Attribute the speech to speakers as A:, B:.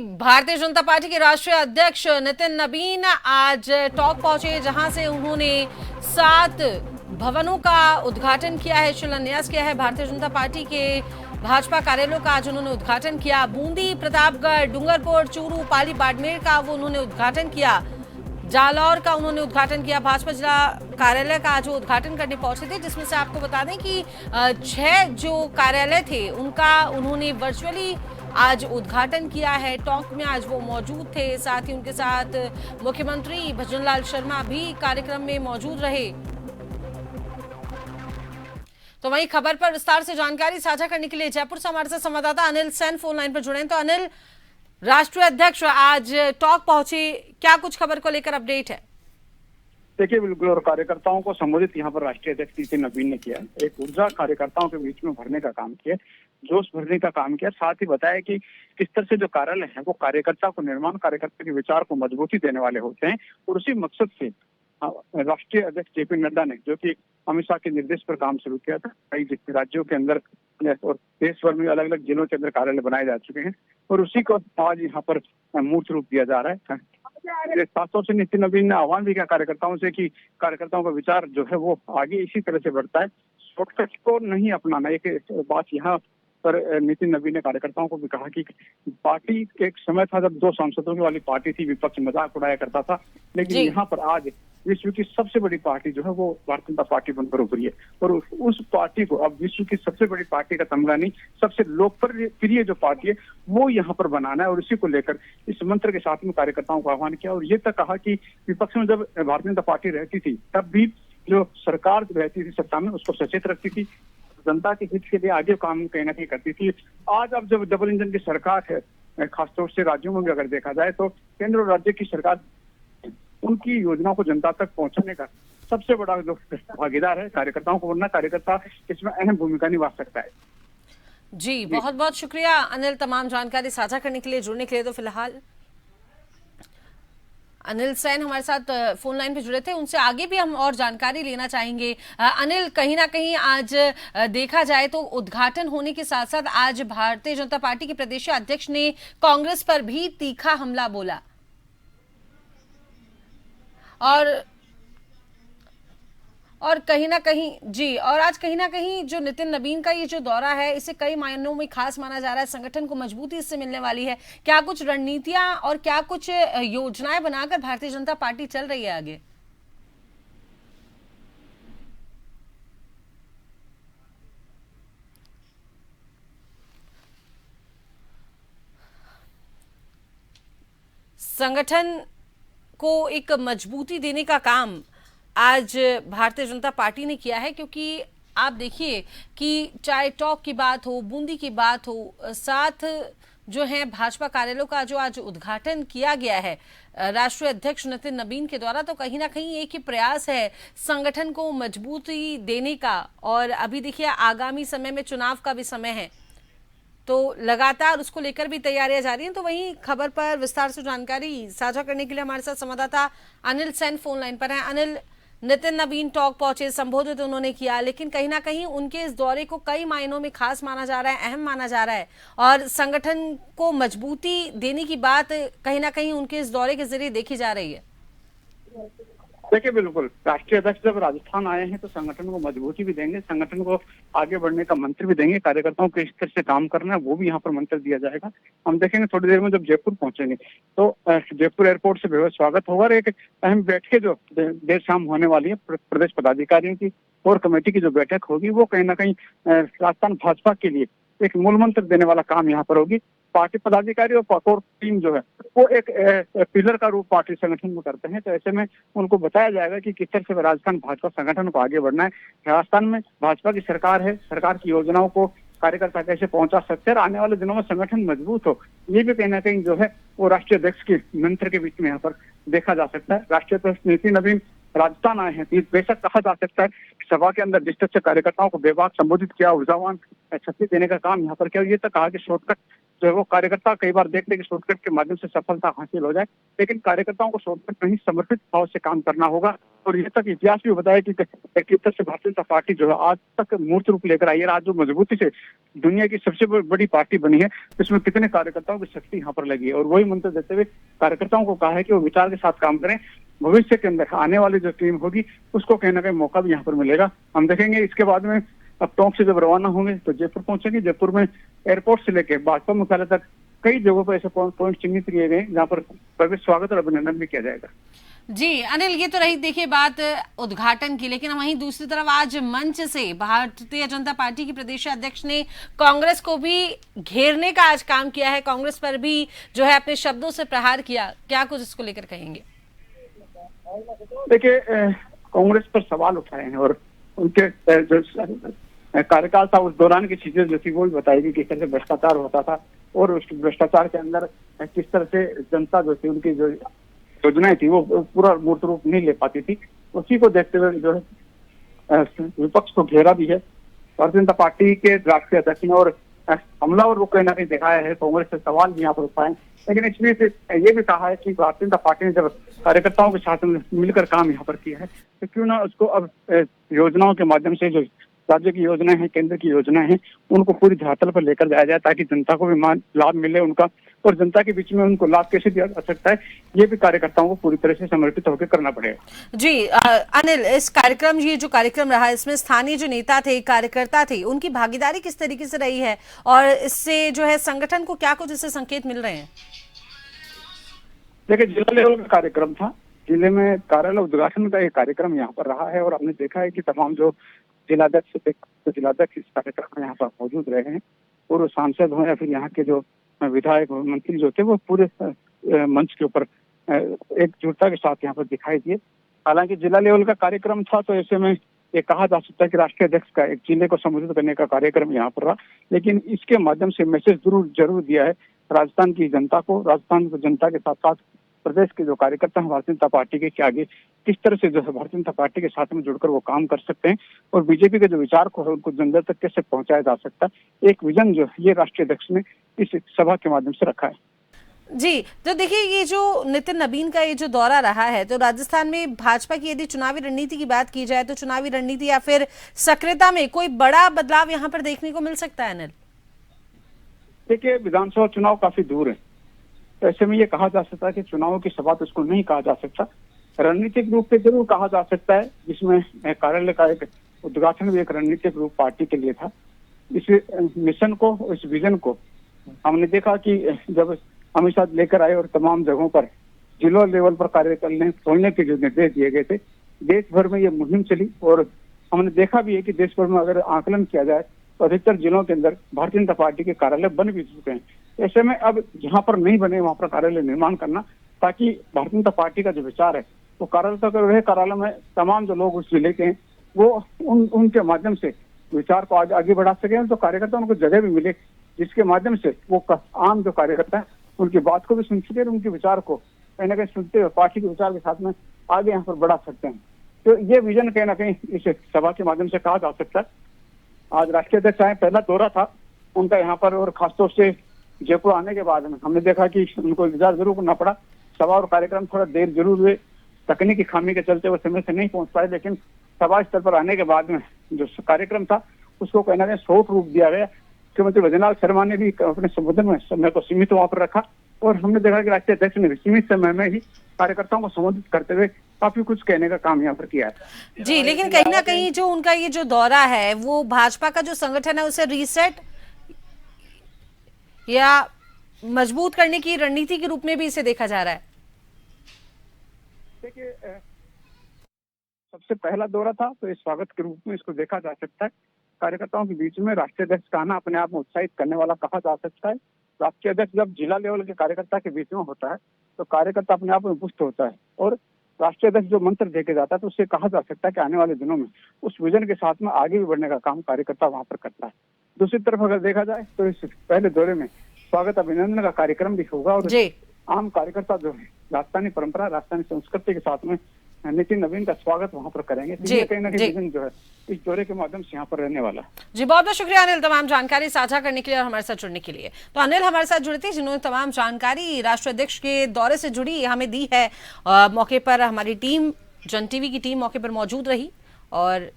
A: Bharatiya Janata party के राष्ट्रीय अध्यक्ष नितिन नबीन आज टॉक पहुंचे, जहां से उन्होंने 7 भवनों का उद्घाटन किया है, शिलान्यास किया है। भारतीय जनता पार्टी के भाजपा कार्यालयों का आज उन्होंने उद्घाटन किया। बूंदी, प्रतापगढ़, डूंगरपुर, चूरू, पाली, बाड़मेर का वो उन्होंने उद्घाटन किया। जालौर का उन्होंने उद्घाटन किया। भाजपा जिला कार्यालय का आज वो उद्घाटन करने पहुंचे थे, जिसमें से आपको बता दें कि 6 जो कार्यालय थे उनका उन्होंने वर्चुअली आज उद्घाटन किया है। टॉक में आज वो मौजूद थे, साथ ही उनके साथ मुख्यमंत्री भजनलाल शर्मा भी कार्यक्रम में मौजूद रहे। तो वहीं खबर पर विस्तार से जानकारी साझा करने के लिए जयपुर से हमारे साथ संवाददाता अनिल सेन फोन लाइन पर जुड़े हैं। तो अनिल, राष्ट्रीय अध्यक्ष आज टॉक पहुंचे, क्या कुछ खबर को लेकर अपडेट है?
B: देखिए, बिल्कुल, और कार्यकर्ताओं को संबोधित यहाँ पर राष्ट्रीय अध्यक्ष नितिन नबीन ने किया। एक ऊर्जा कार्यकर्ताओं के बीच में भरने का काम किया, जोश भरने का काम किया। साथ ही बताया कि किस तरह से जो कार्यालय है वो कार्यकर्ता को निर्माण, कार्यकर्ता के विचार को मजबूती देने वाले होते हैं। और उसी मकसद से राष्ट्रीय अध्यक्ष जेपी नड्डा ने, जो कि अमित शाह के निर्देश पर काम शुरू किया था, कई राज्यों के अंदर और देश भर में अलग अलग जिलों के अंदर कार्यालय बनाए जा चुके हैं, और उसी को आज यहाँ पर मूर्त रूप दिया जा रहा है। खासतौर से नितिन नबीन ने आह्वान भी किया कार्यकर्ताओं से कि कार्यकर्ताओं का विचार जो है वो आगे इसी तरह से बढ़ता है, शॉर्टकट को नहीं अपनाना। एक बात यहाँ पर नितिन नबीन ने कार्यकर्ताओं को भी कहा कि पार्टी एक समय था जब 2 सांसदों की वाली पार्टी थी, विपक्ष मजाक उड़ाया करता था, लेकिन यहाँ पर आज विश्व की सबसे बड़ी पार्टी जो है वो भारतीय जनता पार्टी बनकर उभरी है। और उस पार्टी को अब विश्व की सबसे बड़ी पार्टी का तमगा नहीं, सबसे लोकप्रिय जो पार्टी है वो यहाँ पर बनाना है। और इसी को लेकर इस मंत्र के साथ में कार्यकर्ताओं को आह्वान किया। और ये तक कहा कि विपक्ष में जब भारतीय जनता पार्टी रहती थी तब भी जो सरकार रहती थी सत्ता में उसको सचेत रखती थी, जनता के हित के लिए आगे काम कहीं ना कहीं करती थी। आज अब जब डबल इंजन की सरकार है, खासतौर से राज्यों में भी अगर देखा जाए तो केंद्र और राज्य की सरकार उनकी योजनाओं को जनता तक पहुंचाने का सबसे बड़ा जो भागीदार है कार्यकर्ताओं को, वरना कार्यकर्ता इसमें अहम भूमिका निभा सकता है।
A: जी, बहुत बहुत शुक्रिया अनिल, तमाम जानकारी साझा करने के लिए, जुड़ने के लिए। तो फिलहाल अनिल सेन हमारे साथ फोन लाइन पे जुड़े थे, उनसे आगे भी हम और जानकारी लेना चाहेंगे। अनिल, कहीं ना कहीं आज देखा जाए तो उद्घाटन होने के साथ साथ आज भारतीय जनता पार्टी के प्रदेश अध्यक्ष ने कांग्रेस पर भी तीखा हमला बोला, और कहीं ना कहीं जी, और आज कहीं ना कहीं जो नितिन नबीन का ये जो दौरा है इसे कई मायनों में खास माना जा रहा है। संगठन को मजबूती इससे मिलने वाली है। क्या कुछ रणनीतियां और क्या कुछ योजनाएं बनाकर भारतीय जनता पार्टी चल रही है आगे? संगठन को एक मजबूती देने का काम आज भारतीय जनता पार्टी ने किया है, क्योंकि आप देखिए कि चाहे टॉक की बात हो, बूंदी की बात हो, साथ जो है भाजपा कार्यालयों का जो आज उद्घाटन किया गया है राष्ट्रीय अध्यक्ष नितिन नबीन के द्वारा, तो कहीं ना कहीं एक ही प्रयास है संगठन को मजबूती देने का। और अभी देखिए आगामी समय में चुनाव का भी समय है, तो लगातार उसको लेकर भी तैयारियां जारी हैं। तो वहीं खबर पर विस्तार से जानकारी साझा करने के लिए हमारे साथ संवाददाता अनिल सेन फोन लाइन पर हैं। अनिल, नितिन नबीन टॉक पहुंचे, संबोधित उन्होंने किया, लेकिन कहीं ना कहीं उनके इस दौरे को कई मायनों में खास माना जा रहा है, अहम माना जा रहा है, और संगठन को मजबूती देने की बात कहीं ना कहीं उनके इस दौरे के जरिए देखी जा रही है।
B: देखिए, बिल्कुल, राष्ट्रीय अध्यक्ष जब राजस्थान आए हैं तो संगठन को मजबूती भी देंगे, संगठन को आगे बढ़ने का मंत्र भी देंगे। कार्यकर्ताओं को इस तरह से काम करना है वो भी यहाँ पर मंत्र दिया जाएगा। हम देखेंगे थोड़ी देर में जब जयपुर पहुंचेंगे तो जयपुर एयरपोर्ट से बेहद स्वागत होगा। और एक अहम बैठकें जो देर शाम होने वाली है प्रदेश पदाधिकारियों की कोर कमेटी की जो बैठक होगी वो कहीं ना कहीं राजस्थान भाजपा के लिए एक मूल मंत्र देने वाला काम यहाँ पर होगी। पार्टी पदाधिकारी और कोर टीम जो है वो एक पिलर का रूप पार्टी संगठन में करते हैं, तो ऐसे में उनको बताया जाएगा कि किस तरह से राजस्थान भाजपा संगठन को आगे बढ़ना है। राजस्थान में भाजपा की सरकार है, सरकार की योजनाओं को कार्यकर्ता कैसे पहुंचा सकते हैं और आने वाले दिनों में संगठन मजबूत हो, ये भी कहीं ना कहीं जो है वो राष्ट्रीय अध्यक्ष के मंत्र के बीच में यहाँ पर देखा जा सकता है। राष्ट्रीय अध्यक्ष नितिन नबीन राजस्थान आए हैं, बेशक कहा जा सकता है सभा के अंदर जिस तरह से कार्यकर्ताओं को बेबाक संबोधित किया, ऊर्जावान शक्ति देने का काम यहाँ पर किया। ये तक कहा कि शॉर्टकट जो है वो कार्यकर्ता कई बार देखते हैं कि शॉर्टकट के माध्यम से सफलता हासिल हो जाए, लेकिन कार्यकर्ताओं को शॉर्टकट नहीं समर्पित भाव से काम करना होगा। और ये तक इतिहास भी बताया कि किस तरह से भारतीय जनता पार्टी जो है आज तक मूर्त रूप लेकर आई है, आज जो मजबूती से दुनिया की सबसे बड़ी पार्टी बनी है, इसमें कितने कार्यकर्ताओं की शक्ति यहाँ पर लगी है। और वही मंत्र देते हुए कार्यकर्ताओं को कहा है कि वो विचार के साथ काम करें, भविष्य के अंदर आने वाली जो टीम होगी उसको कहीं ना कहीं मौका भी यहाँ पर मिलेगा। हम देखेंगे इसके बाद में अब टोंक से जब रवाना होंगे तो जयपुर पहुंचेंगे। जयपुर में एयरपोर्ट से लेकर भाजपा मुख्यालय तक कई जगहों पर ऐसे पॉइंट चिन्हित किए गए जहाँ पर प्रवेश स्वागत और अभिनंदन भी किया जाएगा।
A: जी अनिल, ये तो रही देखिए बात उद्घाटन की, लेकिन वहीं दूसरी तरफ आज मंच से भारतीय जनता पार्टी की प्रदेश अध्यक्ष ने कांग्रेस को भी घेरने का आज काम किया है, कांग्रेस पर भी जो है अपने शब्दों से प्रहार किया। क्या कुछ इसको लेकर कहेंगे?
B: देखिए कांग्रेस पर सवाल उठाए हैं और उनके जो कार्यकाल था उस दौरान की चीजें जो थी वो भी बताएगी किस तरह से भ्रष्टाचार होता था और उस भ्रष्टाचार के अंदर किस तरह से जनता जो थी उनकी जो योजनाएं थी वो पूरा मूर्त रूप नहीं ले पाती थी। उसी को देखते हुए जो है विपक्ष को घेरा भी है भारतीय जनता पार्टी के राष्ट्रीय अध्यक्ष ने और हमलावर रुख कहीं ना कहीं दिखाया है। कांग्रेस से सवाल भी यहाँ पर उठाए, लेकिन इसमें से ये भी कहा है कि भारतीय जनता पार्टी ने जब कार्यकर्ताओं के साथ मिलकर काम यहाँ पर किया है तो क्यों ना उसको अब योजनाओं के माध्यम से जो राज्य की योजनाएं हैं, केंद्र की योजनाएं हैं, उनको पूरी धरातल पर लेकर जाया जाए ताकि जनता को भी लाभ मिले उनका, और जनता के बीच में उनको लाभ कैसे दिया जा सकता है ये भी कार्यकर्ताओं को पूरी तरह से समर्पित होकर करना पड़ेगा।
A: जी अनिल, इस कार्यक्रम ये जो कार्यक्रम रहा इसमें स्थानीय जो नेता थे, कार्यकर्ता थे, उनकी भागीदारी किस तरीके से रही है और इससे जो है संगठन को क्या कुछ इससे संकेत मिल रहे हैं?
B: देखिए जिला लेवल का कार्यक्रम था, जिले में कार्यालय उद्घाटन का एक कार्यक्रम यहाँ पर रहा है और हमने देखा है कि तमाम जो जिलाध्यक्ष इस कार्यक्रम में यहाँ पर मौजूद रहे हैं और सांसद हो या फिर यहाँ के जो विधायक मंत्री जो थे वो पूरे मंच के ऊपर एकजुटता के साथ यहाँ पर दिखाई दिए। हालांकि जिला लेवल का कार्यक्रम था तो ऐसे में ये कहा जा सकता है कि राष्ट्रीय अध्यक्ष का एक जिले को संबोधित करने का कार्यक्रम यहाँ पर रहा, लेकिन इसके माध्यम से मैसेज जरूर दिया है राजस्थान की जनता को, राजस्थान की जनता के साथ साथ प्रदेश के जो कार्यकर्ता हैं भारतीय जनता पार्टी के आगे किस तरह से जो है भारतीय जनता पार्टी के साथ में जुड़कर वो काम कर सकते हैं और बीजेपी के जो विचार को है उनको जनता तक कैसे पहुंचाया जा सकता है। एक विजन जो ये राष्ट्रीय अध्यक्ष ने इस सभा के माध्यम से रखा है।
A: जी तो देखिए ये जो नितिन नबीन का ये जो दौरा रहा है तो राजस्थान में भाजपा की यदि चुनावी रणनीति की बात की जाए तो चुनावी रणनीति या फिर सक्रियता में कोई बड़ा बदलाव यहाँ पर देखने को मिल सकता है? अनिल
B: देखिए विधानसभा चुनाव काफी दूर है, तो ऐसे में ये कहा जा सकता है कि चुनावों की सभा तो इसको नहीं कहा जा सकता, रणनीतिक रूप से जरूर कहा जा सकता है, जिसमें कार्यालय का एक उद्घाटन भी एक रणनीतिक रूप पार्टी के लिए था। इस मिशन को, इस विजन को हमने देखा कि जब अमित शाह लेकर आए और तमाम जगहों पर जिला लेवल पर कार्य करने खोलने के जो निर्देश दिए गए थे, देश भर में ये मुहिम चली और हमने देखा भी है कि देश भर में अगर आकलन किया जाए तो अधिकतर जिलों के अंदर भारतीय जनता पार्टी के कार्यालय बन भी चुके हैं। ऐसे में अब जहां पर नहीं बने वहां पर कार्यालय निर्माण करना ताकि भारतीय जनता पार्टी का जो विचार है वो कार्यालय तक रहे, कार्यालय में तमाम जो लोग उस जिले के हैं वो उनके माध्यम से विचार को आगे बढ़ा सके, तो कार्यकर्ता उनको जगह भी मिले जिसके माध्यम से वो आम जो कार्यकर्ता है उनकी बात को भी सुन सके और उनके विचार को कहीं ना कहीं सुनते हुए पार्टी के विचार के साथ में आगे यहाँ पर बढ़ा सकते हैं। तो ये विजन कहीं ना कहीं इस सभा के माध्यम से कहा जा सकता है। आज राष्ट्रीय अध्यक्ष आए, पहला दौरा था उनका यहाँ पर और खासतौर से जयपुर आने के बाद में हमने देखा कि उनको इंतजार जरूर करना पड़ा, सभा और कार्यक्रम थोड़ा देर जरूर हुए, तकनीकी खामी के चलते वो समय से नहीं पहुंच पाए, लेकिन सभा स्तर पर आने के बाद में जो कार्यक्रम था उसको कहीं ना कहीं शॉर्ट रूप दिया गया। मुख्यमंत्री भजनलाल शर्मा ने भी अपने संबोधन में समय को सीमित वहां पर रखा और हमने देखा कि राष्ट्रीय अध्यक्ष ने सीमित समय में ही कार्यकर्ताओं को संबोधित करते हुए काफी कुछ कहने का काम यहाँ पर किया है।
A: जी लेकिन कहीं ना कहीं जो उनका ये जो दौरा है वो भाजपा का जो संगठन है उसे रीसेट या मजबूत करने की रणनीति के रूप में भी इसे देखा जा रहा है।
B: देखिए सबसे पहला दौरा था तो इस स्वागत के रूप में इसको देखा जा सकता है। कार्यकर्ताओं के बीच में राष्ट्रीय अध्यक्ष का आना अपने आप में उत्साहित करने वाला कहा जा सकता है। राष्ट्रीय अध्यक्ष जब जिला लेवल के कार्यकर्ता के बीच में होता है तो कार्यकर्ता अपने आप में पुष्ट होता है और राष्ट्रीय अध्यक्ष जो मंत्र देके जाता है तो उससे कहा जा सकता है कि आने वाले दिनों में उस विजन के साथ में आगे भी बढ़ने का काम कार्यकर्ता वहां पर करता है। दूसरी तरफ अगर देखा जाए तो इस पहले दौरे में स्वागत अभिनंदन का कार्यक्रम भी होगा और आम कार्यकर्ता जो है राजस्थानी परंपरा, राजस्थानी संस्कृति के साथ में नितिन नवीन का स्वागत वहां पर करेंगे। तो
A: जी,
B: ये कहीं ना
A: जी।
B: कहीं विजन जो है इस दौरे के माध्यम से यहाँ पर रहने वाला है।
A: जी, बहुत बहुत शुक्रिया अनिल तमाम जानकारी साझा करने के लिए और हमारे साथ जुड़ने के लिए। तो अनिल हमारे साथ जुड़े थे जिन्होंने तमाम जानकारी राष्ट्रीय अध्यक्ष के दौरे से जुड़ी हमें दी है। मौके पर हमारी टीम, जन टीवी की टीम मौके पर मौजूद रही और